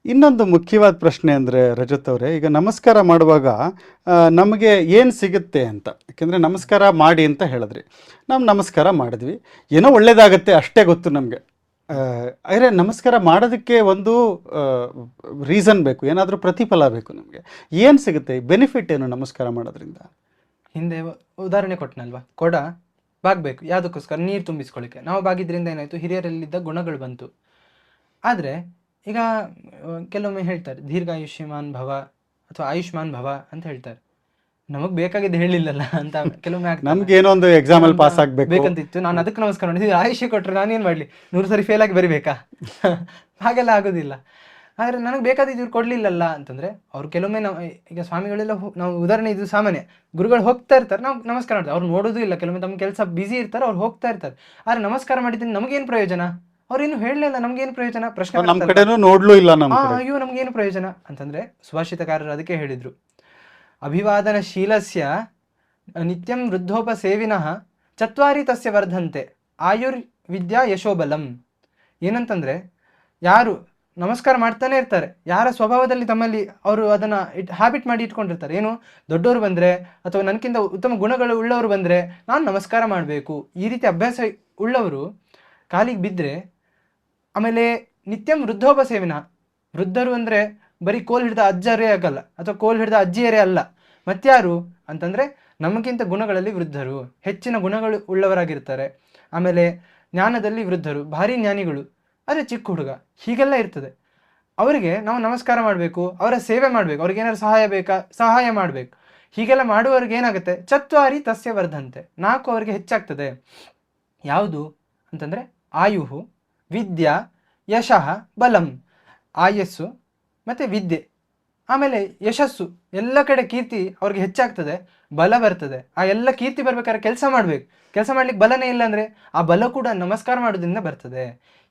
ಇನ್ನೊಂದು ಮುಖ್ಯವಾದ ಪ್ರಶ್ನೆ ಅಂದರೆ ರಜತ್ ಅವರೇ, ಈಗ ನಮಸ್ಕಾರ ಮಾಡುವಾಗ ನಮಗೆ ಏನು ಸಿಗುತ್ತೆ ಅಂತ. ಯಾಕೆಂದರೆ ನಮಸ್ಕಾರ ಮಾಡಿ ಅಂತ ಹೇಳಿದ್ರಿ, ನಾವು ನಮಸ್ಕಾರ ಮಾಡಿದ್ವಿ, ಏನೋ ಒಳ್ಳೆಯದಾಗತ್ತೆ ಅಷ್ಟೇ ಗೊತ್ತು ನಮಗೆ. ಆದರೆ ನಮಸ್ಕಾರ ಮಾಡೋದಕ್ಕೆ ಒಂದು ರೀಸನ್ ಬೇಕು, ಏನಾದರೂ ಪ್ರತಿಫಲ ಬೇಕು ನಮಗೆ. ಏನು ಸಿಗುತ್ತೆ, ಬೆನಿಫಿಟ್ ಏನು ನಮಸ್ಕಾರ ಮಾಡೋದ್ರಿಂದ? ಹಿಂದೆ ಉದಾಹರಣೆ ಕೊಟ್ಟನಲ್ವಾ, ಕೊಡ ಬಾಗಬೇಕು ಯಾವುದಕ್ಕೋಸ್ಕರ, ನೀರು ತುಂಬಿಸ್ಕೊಳ್ಳಿಕ್ಕೆ. ನಾವು ಬಾಗಿದ್ರಿಂದ ಏನಾಯಿತು, ಹಿರಿಯರಲ್ಲಿದ್ದ ಗುಣಗಳು ಬಂತು. ಆದರೆ ಈಗ ಕೆಲವೊಮ್ಮೆ ಹೇಳ್ತಾರೆ ದೀರ್ಘಾಯುಷ್ಯಮಾನ್ ಭವ ಅಥವಾ ಆಯುಷ್ಮಾನ್ ಭವ ಅಂತ ಹೇಳ್ತಾರೆ. ನಮಗೆ ಬೇಕಾಗಿದ್ದು ಹೇಳಿಲ್ಲಲ್ಲ ಅಂತ ಕೆಲವೊಮ್ಮೆ ನಮ್ಗೆ ಏನೋ ಒಂದು ಎಕ್ಸಾಮಲ್ಲಿ ಪಾಸ್ ಆಗಬೇಕು ಬೇಕಂತಿತ್ತು, ನಾನು ಅದಕ್ಕೆ ನಮಸ್ಕಾರ ಮಾಡಿದ್ವಿ. ಆಯುಷ್ಯ ಕೊಟ್ಟರೆ ನಾನೇನು ಮಾಡಲಿ, 100 ಸರಿ ಫೇಲ್ ಆಗಿ ಬರಿಬೇಕಾ? ಹಾಗೆಲ್ಲ ಆಗೋದಿಲ್ಲ. ಆದರೆ ನನಗೆ ಬೇಕಾದಿದ್ದು ಇವ್ರು ಕೊಡಲಿಲ್ಲಲ್ಲ ಅಂತಂದರೆ ಅವ್ರು ಕೆಲವೊಮ್ಮೆ ನಾವು ಈಗ ಸ್ವಾಮಿಗಳೆಲ್ಲ ನಾವು ಉದಾಹರಣೆ ಇದು ಸಾಮಾನ್ಯ, ಗುರುಗಳು ಹೋಗ್ತಾ ಇರ್ತಾರೆ, ನಾವು ನಮಸ್ಕಾರ ಮಾಡ್ತೀವಿ. ಅವ್ರು ನೋಡೋದು ಇಲ್ಲ, ಕೆಲವೊಮ್ಮೆ ತಮ್ಮ ಕೆಲಸ ಬ್ಯುಸಿ ಇರ್ತಾರೆ, ಅವ್ರು ಹೋಗ್ತಾ ಇರ್ತಾರೆ. ಆದರೆ ನಮಸ್ಕಾರ ಮಾಡಿದ್ದೀನಿ ನಮಗೇನು ಪ್ರಯೋಜನ? ಅವ್ರೇನು ಹೇಳಲಿಲ್ಲ, ನಮಗೇನು ಪ್ರಯೋಜನ? ಪ್ರಶ್ನೆ ನಮ್ಮ ಕಡೆನೂ ನೋಡ್ಲೂ ಇಲ್ಲ, ಅಯ್ಯೋ ನಮಗೇನು ಪ್ರಯೋಜನ ಅಂತಂದರೆ ಸುಭಾಷಿತಕಾರರು ಅದಕ್ಕೆ ಹೇಳಿದರು, ಅಭಿವಾದನಶೀಲಸ್ಯ ನಿತ್ಯಂ ವೃದ್ಧೋಪಸೇವಿನಃ ಚತ್ವಾರಿ ತಸ್ಯ ವರ್ಧಂತೆ ಆಯುರ್ವಿದ್ಯಾ ಯಶೋಬಲಂ. ಏನಂತಂದರೆ ಯಾರು ನಮಸ್ಕಾರ ಮಾಡ್ತಾನೆ ಇರ್ತಾರೆ, ಯಾರ ಸ್ವಭಾವದಲ್ಲಿ ತಮ್ಮಲ್ಲಿ ಅವರು ಅದನ್ನು ಹ್ಯಾಬಿಟ್ ಮಾಡಿ ಇಟ್ಕೊಂಡಿರ್ತಾರೆ, ಏನು ದೊಡ್ಡವರು ಬಂದರೆ ಅಥವಾ ನನಗಿಂತ ಉತ್ತಮ ಗುಣಗಳು ಉಳ್ಳವರು ಬಂದರೆ ನಾನು ನಮಸ್ಕಾರ ಮಾಡಬೇಕು, ಈ ರೀತಿ ಅಭ್ಯಾಸ ಉಳ್ಳವರು ಕಾಲಿಗೆ ಬಿದ್ದರೆ, ಆಮೇಲೆ ನಿತ್ಯಂ ವೃದ್ಧೋಪಸೇವಿನ, ವೃದ್ಧರು ಅಂದರೆ ಬರೀ ಕೋಲ್ ಹಿಡಿದ ಅಜ್ಜರೇ ಆಗಲ್ಲ ಅಥವಾ ಕೋಲ್ ಹಿಡಿದ ಅಜ್ಜಿಯರೇ ಅಲ್ಲ, ಮತ್ಯಾರು ಅಂತಂದರೆ ನಮಗಿಂತ ಗುಣಗಳಲ್ಲಿ ವೃದ್ಧರು, ಹೆಚ್ಚಿನ ಗುಣಗಳು ಉಳ್ಳವರಾಗಿರ್ತಾರೆ. ಆಮೇಲೆ ಜ್ಞಾನದಲ್ಲಿ ವೃದ್ಧರು, ಭಾರಿ ಜ್ಞಾನಿಗಳು, ಆದರೆ ಚಿಕ್ಕ ಹುಡುಗ, ಹೀಗೆಲ್ಲ ಇರ್ತದೆ. ಅವರಿಗೆ ನಾವು ನಮಸ್ಕಾರ ಮಾಡಬೇಕು, ಅವರ ಸೇವೆ ಮಾಡಬೇಕು, ಅವ್ರಿಗೆ ಏನಾದ್ರು ಸಹಾಯ ಬೇಕಾ ಸಹಾಯ ಮಾಡಬೇಕು. ಹೀಗೆಲ್ಲ ಮಾಡುವವ್ರಿಗೆ ಏನಾಗುತ್ತೆ, ಚತ್ವಾರಿ ತಸ್ಯ ವರ್ಧಂತೆ, 4 ಅವರಿಗೆ ಹೆಚ್ಚಾಗ್ತದೆ. ಯಾವುದು ಅಂತಂದರೆ ಆಯುಹು, ವಿದ್ಯಾ, ಯಶಃ, ಬಲಂ. ಆಯಸ್ಸು ಮತ್ತು ವಿದ್ಯೆ, ಆಮೇಲೆ ಯಶಸ್ಸು, ಎಲ್ಲ ಕಡೆ ಕೀರ್ತಿ ಅವ್ರಿಗೆ ಹೆಚ್ಚಾಗ್ತದೆ, ಬಲ ಬರ್ತದೆ. ಆ ಎಲ್ಲ ಕೀರ್ತಿ ಬರ್ಬೇಕಾದ್ರೆ ಕೆಲಸ ಮಾಡಬೇಕು, ಕೆಲಸ ಮಾಡ್ಲಿಕ್ಕೆ ಬಲನೇ ಇಲ್ಲ ಅಂದರೆ ಆ ಬಲ ಕೂಡ ನಮಸ್ಕಾರ ಮಾಡೋದ್ರಿಂದ ಬರ್ತದೆ.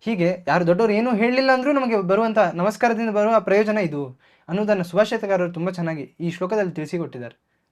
ಹೀಗೆ ಯಾರು ದೊಡ್ಡವರು ಏನೂ ಹೇಳಲಿಲ್ಲ ಅಂದರೂ ನಮಗೆ ಬರುವಂಥ ನಮಸ್ಕಾರದಿಂದ ಬರುವ ಪ್ರಯೋಜನ ಇದು ಅನ್ನೋದನ್ನು ಸುಭಾಷಿತಕಾರರು ತುಂಬ ಚೆನ್ನಾಗಿ ಈ ಶ್ಲೋಕದಲ್ಲಿ ತಿಳಿಸಿಕೊಟ್ಟಿದ್ದಾರೆ.